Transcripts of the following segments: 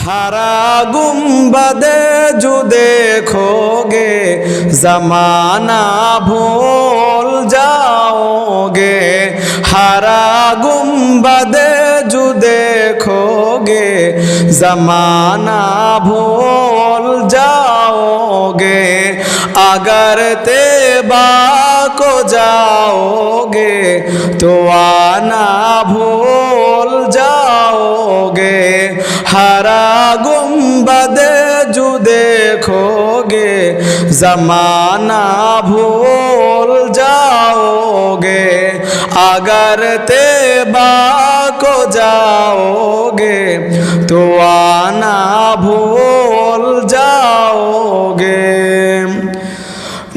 हरा गुंबदे जो देखोगे ज़माना भूल जाओगे। हरा गुंबदे जो देखोगे ज़माना भूल जाओगे। अगर तैबा को जाओगे तो आना भूल जाओगे। हरा गुंबद जो देखोगे ज़माना भूल जाओगे। अगर तैबा को जाओगे तो आना भूल जाओगे।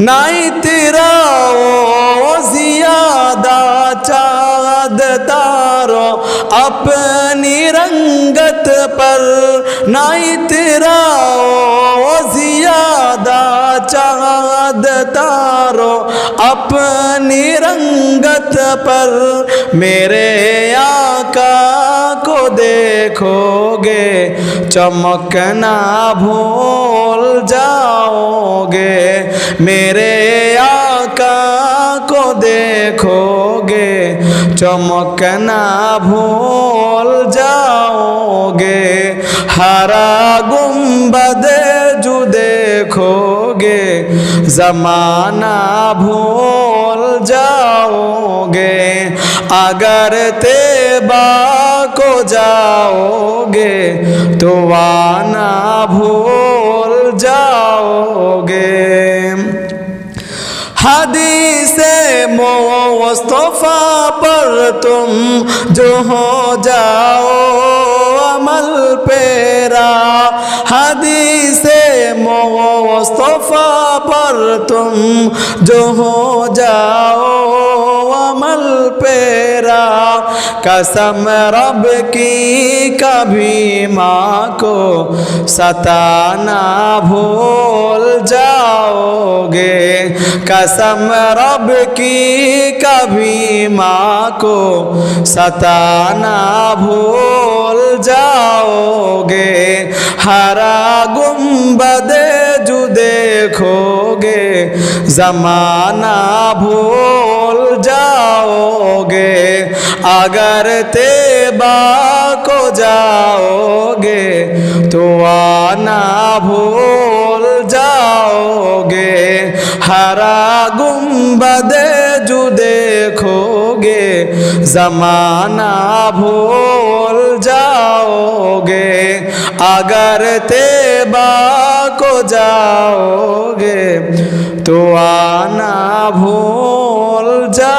नहीं तेरा वो ज़ियादा चाँद तारो अपनी रंगत पर। नहीं तेरा वो ज़ियादा चाँद तारो अपनी रंगत पर। मेरे आका को देखोगे चमकना भूल जाओगे। मेरे आका को देखोगे चमकना भूल जाओगे। हरा गुंबद जो देखोगे ज़माना भूल जाओगे। अगर तैबा को जाओगे तो आना भूल जाओगे। हदीसे मुस्तफा पर तुम जो हो जाओ अमल पेरा। हदीसे मुस्तफा पर तुम जो हो जाओ अमल पेरा। कसम रब की कभी माँ को सताना भूल जाओगे। कसम रब की कभी माँ को सताना भूल जाओगे। हरा गुंबद जो देखोगे ज़माना भूल जाओगे। अगर तैबा को जाओगे तो आना भूल जाओगे। हरा गुंबद जो देखोगे ज़माना भूल जाओगे। अगर तैबा को जाओगे तो आना भूल जाओगे।